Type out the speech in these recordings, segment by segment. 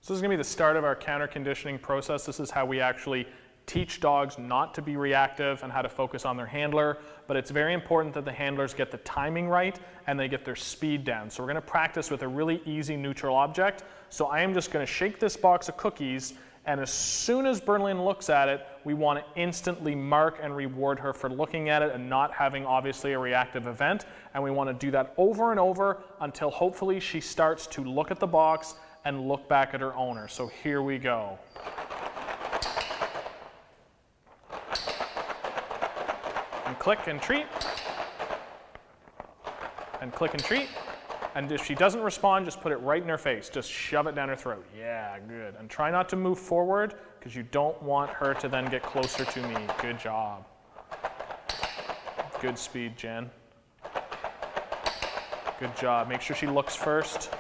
So this is going to be the start of our counter conditioning process. This is how we actually teach dogs not to be reactive and how to focus on their handler, but it's very important that the handlers get the timing right and they get their speed down. So we're going to practice with a really easy neutral object. So I am just going to shake this box of cookies, and as soon as Berlin looks at it, we want to instantly mark and reward her for looking at it and not having obviously a reactive event. And we want to do that over and over until hopefully she starts to look at the box and look back at her owner. So here we go. And click and treat. And click and treat. And if she doesn't respond, just put it right in her face. Just shove it down her throat. Yeah, good. And try not to move forward because you don't want her to then get closer to me. Good job. Good speed, Jen. Good job. Make sure she looks first.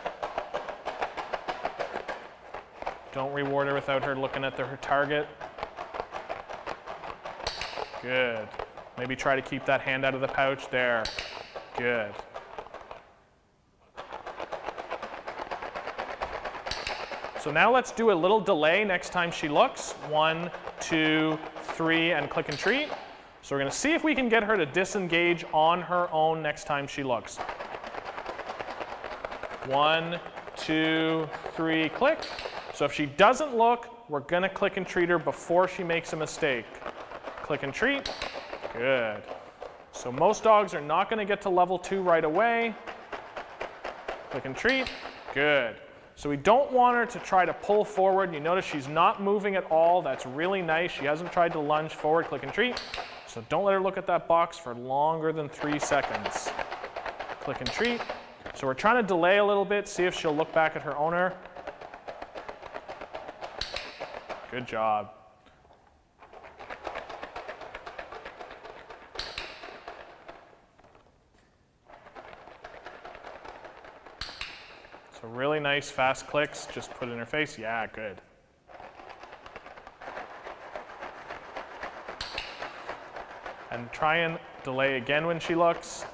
Don't reward her without her looking at her target. Good. Maybe try to keep that hand out of the pouch. There. Good. So now let's do a little delay next time she looks. 1, 2, 3, and click and treat. So we're going to see if we can get her to disengage on her own next time she looks. 1, 2, 3, click. So if she doesn't look, we're going to click and treat her before she makes a mistake. Click and treat. Good. So most dogs are not going to get to level 2 right away. Click and treat. Good. So we don't want her to try to pull forward. You notice she's not moving at all. That's really nice. She hasn't tried to lunge forward. Click and treat. So don't let her look at that box for longer than 3 seconds. Click and treat. So we're trying to delay a little bit, see if she'll look back at her owner. Good job. So really nice fast clicks, just put it in her face. Yeah, good. And try and delay again when she looks.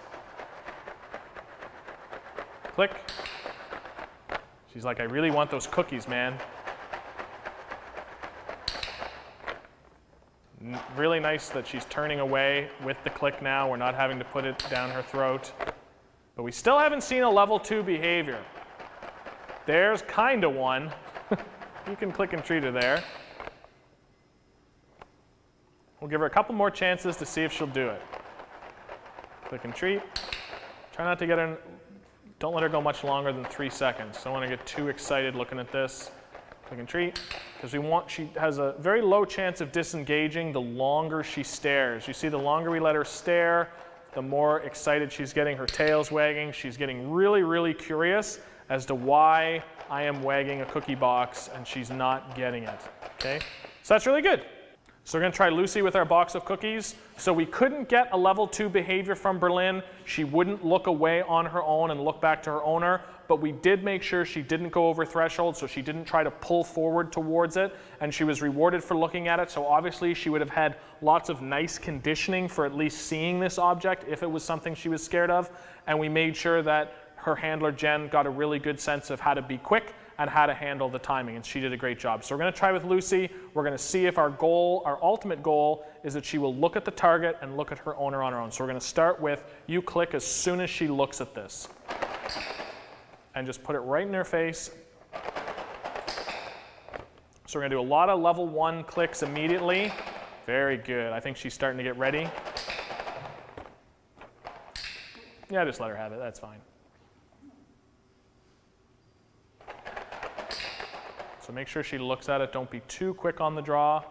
Click. She's like, I really want those cookies, man. Really nice that she's turning away with the click now. We're not having to put it down her throat. But we still haven't seen a level 2 behavior. There's kind of one. You can click and treat her there. We'll give her a couple more chances to see if she'll do it. Click and treat. Try not to get her, don't let her go much longer than 3 seconds. Don't want to get too excited looking at this. Click and treat. Because she has a very low chance of disengaging the longer she stares. You see, the longer we let her stare, the more excited she's getting. Her tail's wagging. She's getting really, really curious as to why I am wagging a cookie box and she's not getting it. Okay? So that's really good. So we're going to try Lucy with our box of cookies. So we couldn't get a level 2 behavior from Berlin. She wouldn't look away on her own and look back to her owner, but we did make sure she didn't go over threshold, so she didn't try to pull forward towards it, and she was rewarded for looking at it. So obviously she would have had lots of nice conditioning for at least seeing this object if it was something she was scared of, and we made sure that her handler Jen got a really good sense of how to be quick and how to handle the timing, and she did a great job. So we're going to try with Lucy. We're going to see if our goal, our ultimate goal, is that she will look at the target and look at her owner on her own. So we're going to start with you click as soon as she looks at this. And just put it right in her face. So we're going to do a lot of level 1 clicks immediately. Very good. I think she's starting to get ready. Yeah, just let her have it. That's fine. So make sure she looks at it. Don't be too quick on the draw.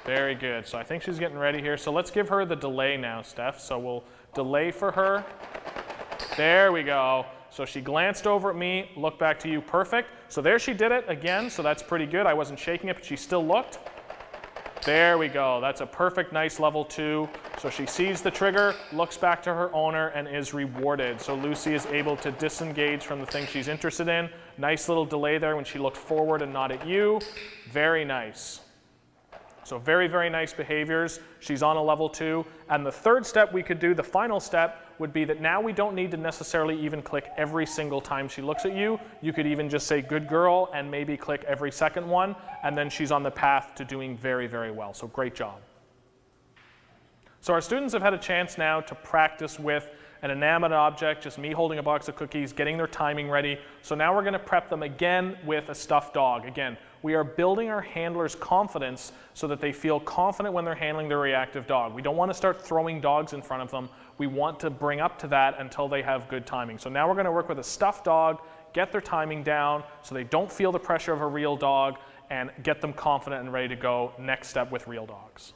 Very good. So I think she's getting ready here. So let's give her the delay now, Steph. So we'll delay for her. There we go. So she glanced over at me, looked back to you. Perfect. So there she did it again. So that's pretty good. I wasn't shaking it, but she still looked. There we go. That's a perfect, nice level 2. So she sees the trigger, looks back to her owner, and is rewarded. So Lucy is able to disengage from the thing she's interested in. Nice little delay there when she looked forward and not at you. Very nice. So very, very nice behaviors. She's on a level 2. And the third step we could do, the final step, would be that now we don't need to necessarily even click every single time she looks at you. You could even just say, good girl, and maybe click every second one, and then she's on the path to doing very, very well. So great job. So our students have had a chance now to practice with an inanimate object, just me holding a box of cookies, getting their timing ready. So now we're going to prep them again with a stuffed dog. Again, we are building our handlers' confidence so that they feel confident when they're handling their reactive dog. We don't want to start throwing dogs in front of them. We want to bring up to that until they have good timing. So now we're going to work with a stuffed dog, get their timing down so they don't feel the pressure of a real dog, and get them confident and ready to go. Next step with real dogs.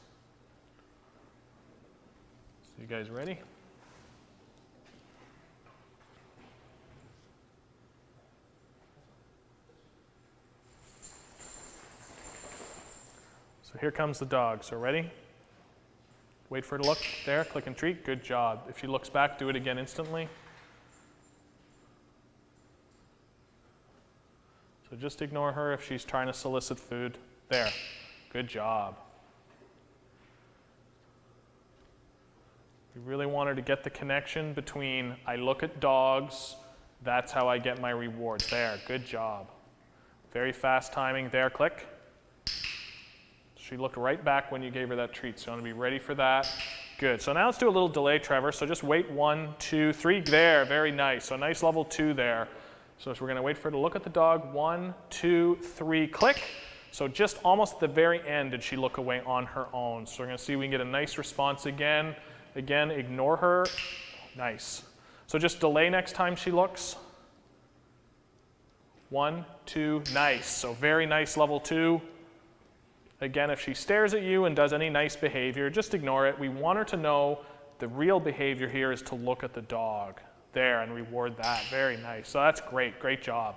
So you guys ready? So here comes the dog. So ready? Wait for her to look. There, click and treat. Good job. If she looks back, do it again instantly. So just ignore her if she's trying to solicit food. There. Good job. We really want her to get the connection between I look at dogs, that's how I get my reward. There. Good job. Very fast timing. There, click. She looked right back when you gave her that treat, so you want to be ready for that. Good. So now let's do a little delay, Trevor. So just wait 1, 2, 3. There, very nice. So nice level 2 there. So we're going to wait for her to look at the dog. 1, 2, 3, click. So just almost at the very end did she look away on her own. So we're going to see if we can get a nice response again. Again, ignore her. Nice. So just delay next time she looks. 1, 2, nice. So very nice level 2. Again, if she stares at you and does any nice behavior, just ignore it. We want her to know the real behavior here is to look at the dog. There, and reward that. Very nice. So that's great. Great job.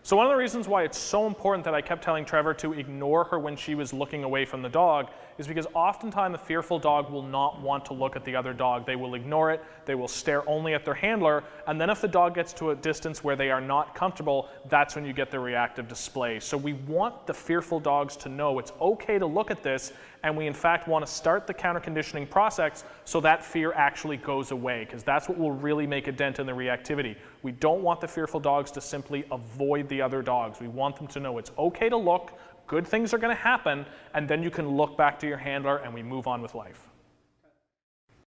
So one of the reasons why it's so important that I kept telling Trevor to ignore her when she was looking away from the dog is because oftentimes the fearful dog will not want to look at the other dog. They will ignore it, they will stare only at their handler, and then if the dog gets to a distance where they are not comfortable, that's when you get the reactive display. So we want the fearful dogs to know it's okay to look at this, and we in fact want to start the counter conditioning process so that fear actually goes away, because that's what will really make a dent in the reactivity. We don't want the fearful dogs to simply avoid the other dogs. We want them to know it's okay to look, good things are going to happen, and then you can look back to your handler and we move on with life.